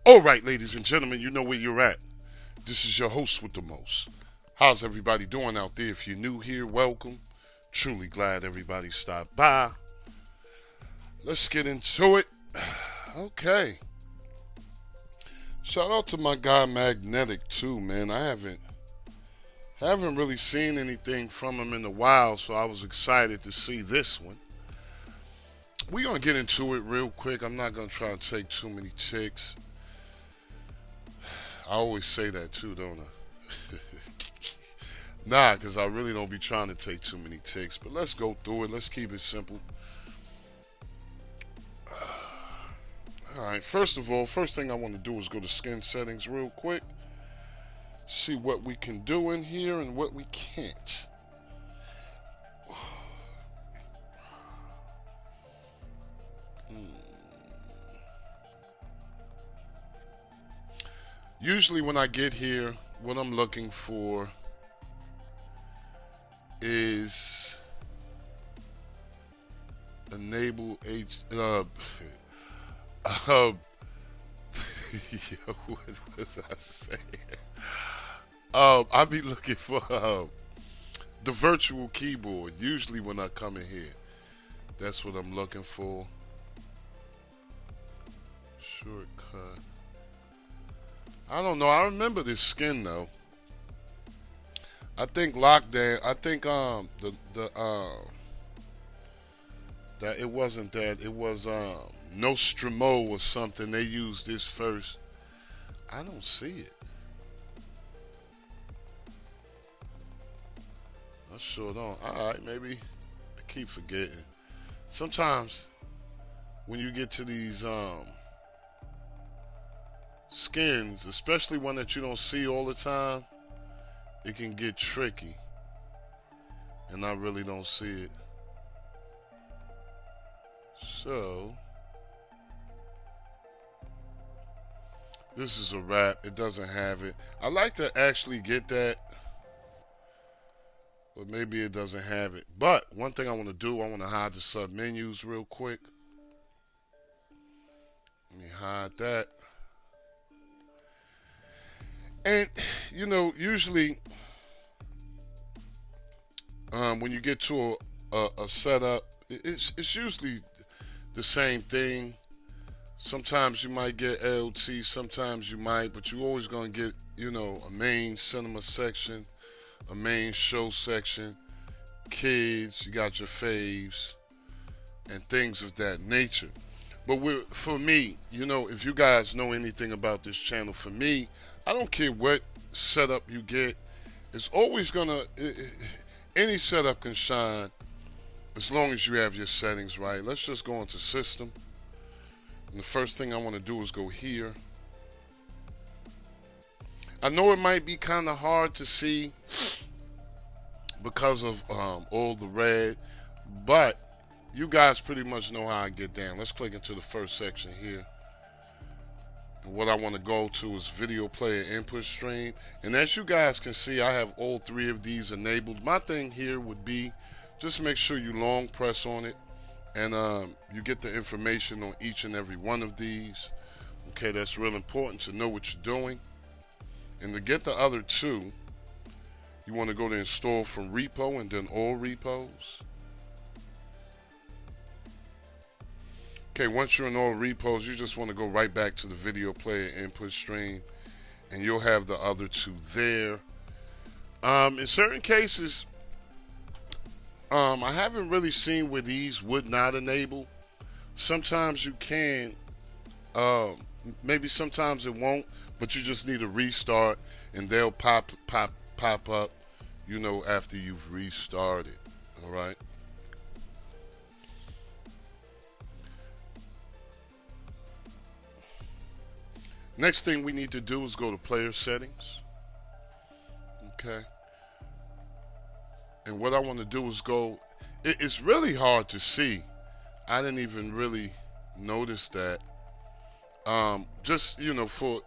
All right, ladies and gentlemen, you know where you're at. This is your host with the most. How's everybody doing out there? If you're new here, welcome. Truly glad everybody stopped by. Let's get into it. Okay. Shout out to my guy Magnetic too, man. I haven't really seen anything from him in a while, so I was excited to see this one. We're gonna get into it real quick. I'm not gonna try to take too many ticks. I always say that too, don't I? Nah, because I really don't be trying to take too many ticks. But let's go through it. Let's keep it simple. Alright, first of all, first thing I want to do is go to skin settings real quick. See what we can do in here and what we can't. Usually when I get here, what I'm looking for is enable what was I saying? I be looking for the virtual keyboard. Usually when I come in here, that's what I'm looking for. Shortcut. I don't know. I remember this skin though. I think lockdown. I think that it wasn't that. It was Nostromo or something. They used this first. I don't see it. I sure don't. All right, maybe I keep forgetting. Sometimes when you get to these skins, especially one that you don't see all the time, it can get tricky, and I really don't see it. So this is a wrap. It doesn't have it. I like to actually get that, but maybe it doesn't have it. But one thing I want to do, I want to hide the sub menus real quick. Let me hide that. And, you know, usually when you get to a setup, it's usually the same thing. Sometimes you might get LT, sometimes you might, but you're always going to get, you know, a main cinema section, a main show section, kids, you got your faves, and things of that nature. But for me, you know, if you guys know anything about this channel, for me, I don't care what setup you get. It's always gonna, any setup can shine as long as you have your settings right. Let's just go into system. And the first thing I want to do is go here. I know it might be kind of hard to see because of all the red, but you guys pretty much know how I get down. Let's click into the first section here. What I want to go to is video player input stream, and as you guys can see, I have all three of these enabled. My thing here would be just make sure you long press on it, and you get the information on each and every one of these. Okay, that's real important to know what you're doing. And to get the other two, you want to go to install from repo and then all repos. Okay, once you're in all repos, you just want to go right back to the video player input stream, and you'll have the other two there. In certain cases, I haven't really seen where these would not enable. Sometimes you can, maybe sometimes it won't, but you just need to restart, and they'll pop up, you know, after you've restarted. All right. Next thing we need to do is go to player settings. Okay. And what I want to do is go, it's really hard to see. I didn't even really notice that. Just, you know, for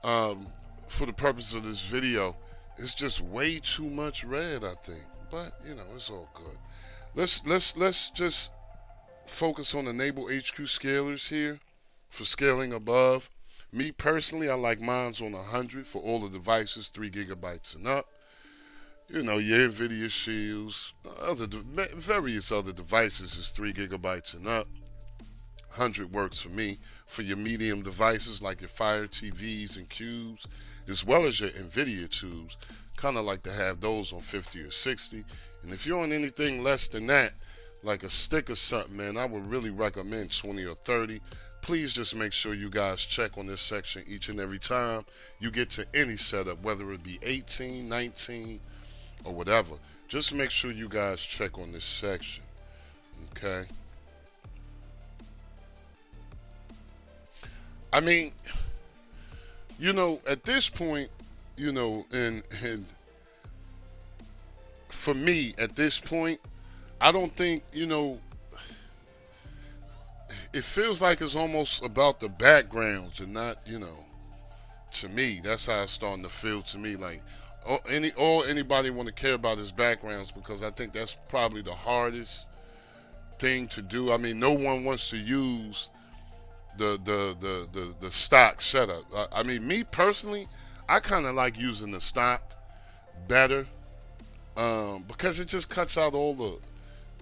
the purpose of this video, it's just way too much red, I think. But, you know, it's all good. Let's just focus on enable HQ scalers here for scaling above. Me personally, I like mine's on 100 for all the devices, 3 gigabytes and up. You know, your NVIDIA shields, various other devices is 3 gigabytes and up. 100 works for me. For your medium devices like your Fire TVs and Cubes, as well as your NVIDIA tubes, kind of like to have those on 50 or 60. And if you're on anything less than that, like a stick or something, man, I would really recommend 20 or 30. Please just make sure you guys check on this section each and every time you get to any setup, whether it be 18, 19, or whatever. Just make sure you guys check on this section, okay? I mean, you know, at this point, you know, and for me, at this point, I don't think, you know, it feels like it's almost about the backgrounds and not, you know, to me, that's how it's starting to feel to me. Like, all anybody want to care about is backgrounds, because I think that's probably the hardest thing to do. I mean, no one wants to use the stock setup. I mean, me personally, I kind of like using the stock better, because it just cuts out all the,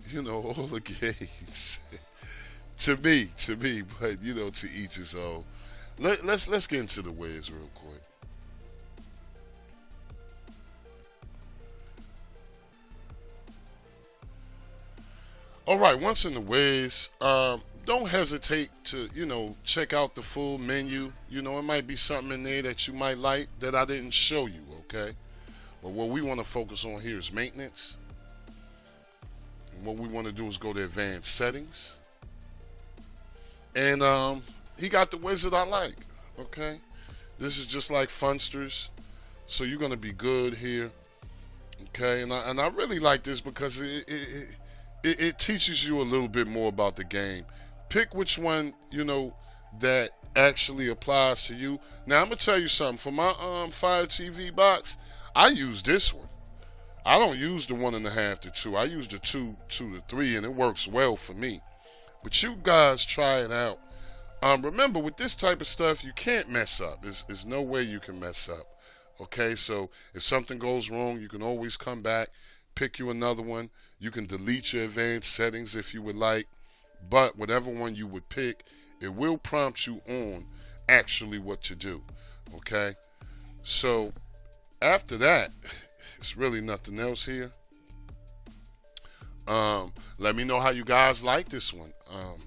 you know, all the games. to me, but you know, to each his own. Let's get into the ways real quick. All right, once in the ways, don't hesitate to, you know, check out the full menu. You know, it might be something in there that you might like that I didn't show you, okay? But what we want to focus on here is maintenance. And what we want to do is go to advanced settings. And he got the wizard I like, okay? This is just like Funsters, so you're going to be good here, okay? And I really like this because it teaches you a little bit more about the game. Pick which one, you know, that actually applies to you. Now, I'm going to tell you something. For my Fire TV box, I use this one. I don't use the 1.5 to 2. I use the 2 to 3, and it works well for me. But you guys try it out. Remember, with this type of stuff, you can't mess up. There's no way you can mess up. Okay, so if something goes wrong, you can always come back, pick you another one. You can delete your advanced settings if you would like. But whatever one you would pick, it will prompt you on actually what to do. Okay, so after that, it's really nothing else here. Let me know how you guys like this one.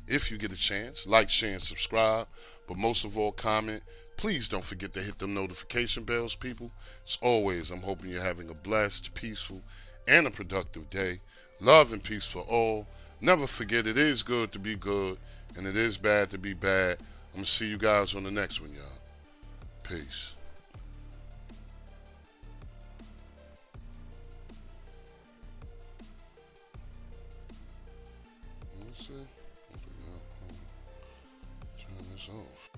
If you get a chance, like, share, and subscribe. But most of all, comment. Please don't forget to hit the notification bells, people. As always, I'm hoping you're having a blessed, peaceful, and a productive day. Love and peace for all. Never forget, it is good to be good, and it is bad to be bad. I'm going to see you guys on the next one, y'all. Peace. Let's see. Turn this off.